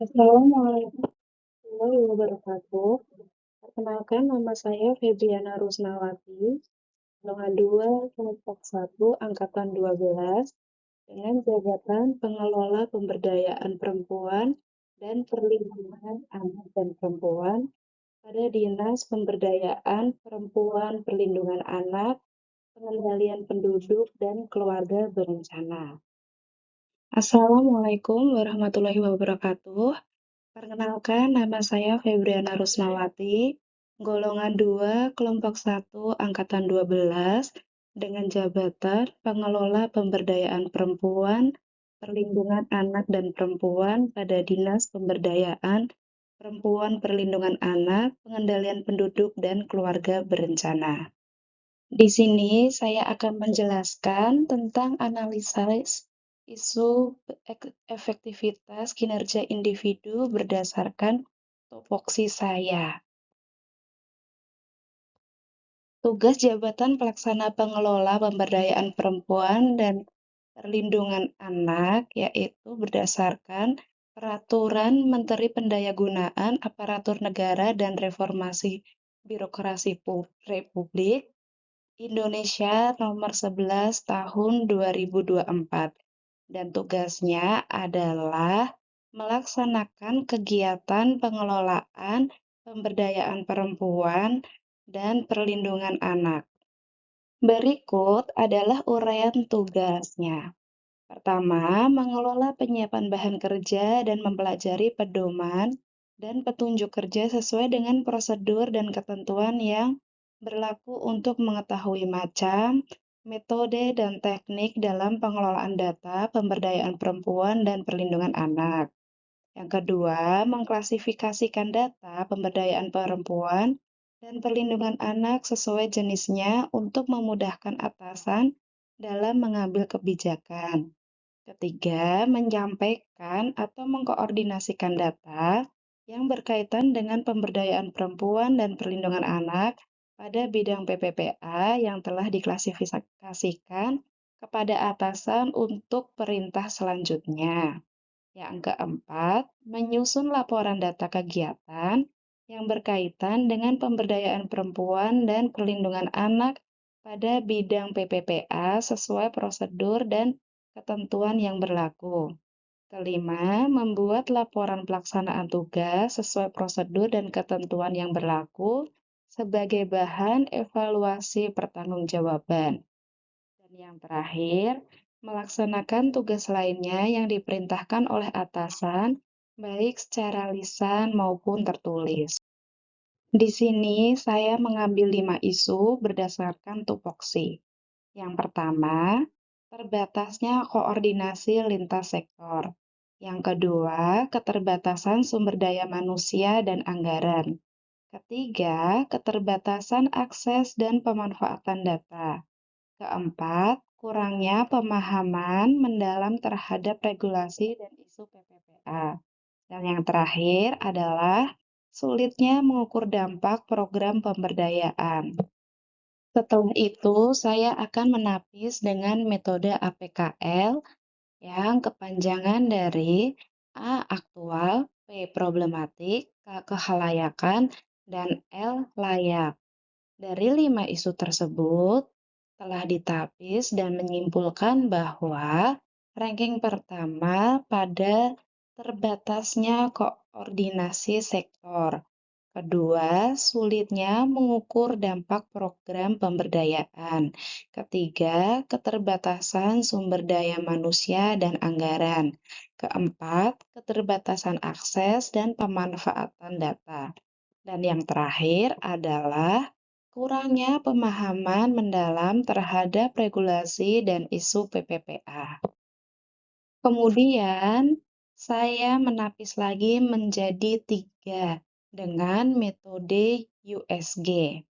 Assalamualaikum warahmatullahi wabarakatuh. Perkenalkan, nama saya Febriana Rusnawati, golongan 2, kelompok 1, angkatan 12, dengan jabatan Pengelola Pemberdayaan Perempuan dan Perlindungan Anak dan Perempuan pada Dinas Pemberdayaan Perempuan, Perlindungan Anak, Pengendalian Penduduk dan Keluarga Berencana. Assalamualaikum warahmatullahi wabarakatuh. Perkenalkan, nama saya Febriana Rusnawati, golongan 2, kelompok 1, angkatan 12, dengan jabatan Pengelola Pemberdayaan Perempuan, Perlindungan Anak dan Perempuan pada Dinas Pemberdayaan Perempuan, Perlindungan Anak, Pengendalian Penduduk dan Keluarga Berencana. Di sini saya akan menjelaskan tentang analisa isu efektivitas kinerja individu berdasarkan tupoksi saya. Tugas Jabatan Pelaksana Pengelola Pemberdayaan Perempuan dan Perlindungan Anak yaitu berdasarkan Peraturan Menteri Pendayagunaan Aparatur Negara dan Reformasi Birokrasi Republik Indonesia Nomor 11 Tahun 2024 dan tugasnya adalah melaksanakan kegiatan pengelolaan pemberdayaan perempuan dan perlindungan anak. Berikut adalah uraian tugasnya. Pertama, mengelola penyiapan bahan kerja dan mempelajari pedoman dan petunjuk kerja sesuai dengan prosedur dan ketentuan yang berlaku untuk mengetahui macam, metode, dan teknik dalam pengelolaan data pemberdayaan perempuan dan perlindungan anak. Yang kedua, mengklasifikasikan data pemberdayaan perempuan dan perlindungan anak sesuai jenisnya untuk memudahkan atasan dalam mengambil kebijakan. Ketiga, menyampaikan atau mengkoordinasikan data yang berkaitan dengan pemberdayaan perempuan dan perlindungan anak pada bidang PPPA yang telah diklasifikasikan kepada atasan untuk perintah selanjutnya. Yang keempat, menyusun laporan data kegiatan yang berkaitan dengan pemberdayaan perempuan dan perlindungan anak pada bidang PPPA sesuai prosedur dan ketentuan yang berlaku. Kelima, membuat laporan pelaksanaan tugas sesuai prosedur dan ketentuan yang berlaku sebagai bahan evaluasi pertanggungjawaban. Dan yang terakhir, melaksanakan tugas lainnya yang diperintahkan oleh atasan, baik secara lisan maupun tertulis. Di sini saya mengambil 5 isu berdasarkan tupoksi. Yang pertama, terbatasnya koordinasi lintas sektor. Yang kedua, keterbatasan sumber daya manusia dan anggaran. Ketiga, keterbatasan akses dan pemanfaatan data. Keempat, kurangnya pemahaman mendalam terhadap regulasi dan isu PPPA. Dan yang terakhir adalah sulitnya mengukur dampak program pemberdayaan. Setelah itu, saya akan menapis dengan metode APKL yang kepanjangan dari A. Aktual, P. Problematik, K. Kehalayakan, dan L. Layak. Dari 5 isu tersebut, telah ditapis dan menyimpulkan bahwa ranking pertama pada terbatasnya koordinasi sektor. Kedua, sulitnya mengukur dampak program pemberdayaan. Ketiga, keterbatasan sumber daya manusia dan anggaran. Keempat, keterbatasan akses dan pemanfaatan data. Dan yang terakhir adalah kurangnya pemahaman mendalam terhadap regulasi dan isu PPPA. Kemudian, saya menapis lagi menjadi 3 dengan metode USG.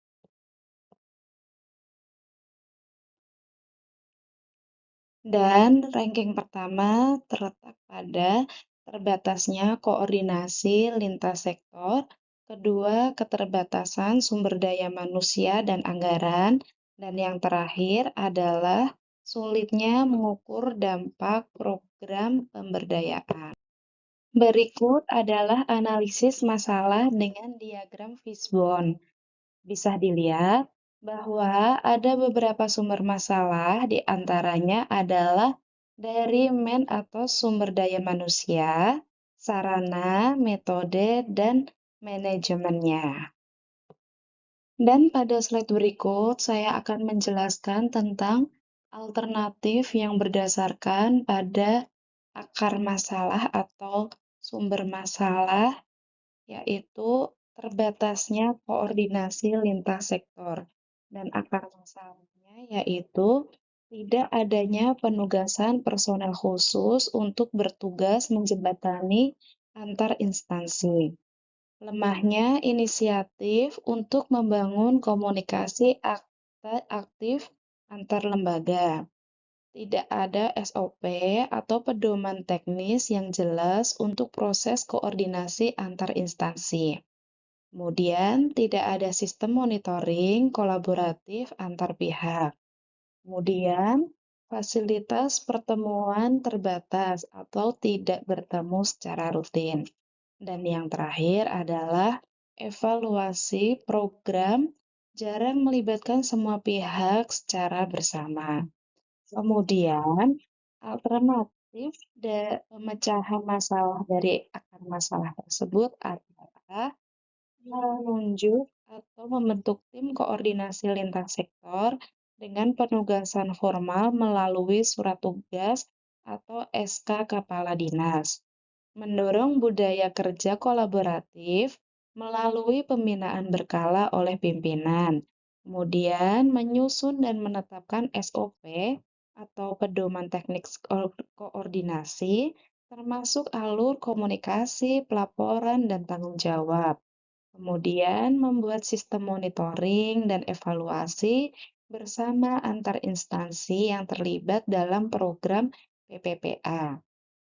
Dan ranking pertama terletak pada terbatasnya koordinasi lintas sektor, kedua keterbatasan sumber daya manusia dan anggaran, dan yang terakhir adalah sulitnya mengukur dampak program pemberdayaan. Berikut adalah analisis masalah dengan diagram fishbone. Bisa dilihat bahwa ada beberapa sumber masalah, di antaranya adalah dari atau sumber daya manusia, sarana, metode, dan manajemennya. Dan pada slide berikut, saya akan menjelaskan tentang alternatif yang berdasarkan pada akar masalah atau sumber masalah, yaitu terbatasnya koordinasi lintas sektor. Dan akar masalahnya yaitu tidak adanya penugasan personel khusus untuk bertugas menjembatani antar instansi. Lemahnya inisiatif untuk membangun komunikasi aktif antar lembaga. Tidak ada SOP atau pedoman teknis yang jelas untuk proses koordinasi antar instansi. Kemudian, tidak ada sistem monitoring kolaboratif antar pihak. Kemudian, fasilitas pertemuan terbatas atau tidak bertemu secara rutin. Dan yang terakhir adalah evaluasi program jarang melibatkan semua pihak secara bersama. Kemudian, alternatif pemecahan masalah dari akar masalah tersebut adalah menunjuk atau membentuk tim koordinasi lintas sektor dengan penugasan formal melalui surat tugas atau SK Kepala Dinas. Mendorong budaya kerja kolaboratif melalui pembinaan berkala oleh pimpinan. Kemudian menyusun dan menetapkan SOP atau pedoman teknik koordinasi, termasuk alur komunikasi, pelaporan, dan tanggung jawab. Kemudian membuat sistem monitoring dan evaluasi bersama antar instansi yang terlibat dalam program PPPA.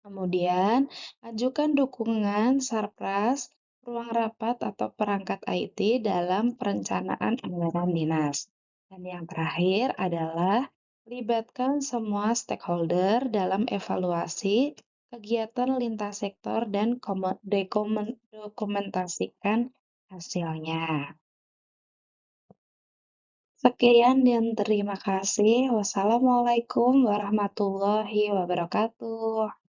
Kemudian, ajukan dukungan Sarpras, ruang rapat atau perangkat IT dalam perencanaan anggaran dinas. Dan yang terakhir adalah libatkan semua stakeholder dalam evaluasi kegiatan lintas sektor dan dokumentasikan hasilnya. Sekian dan terima kasih. Wassalamualaikum warahmatullahi wabarakatuh.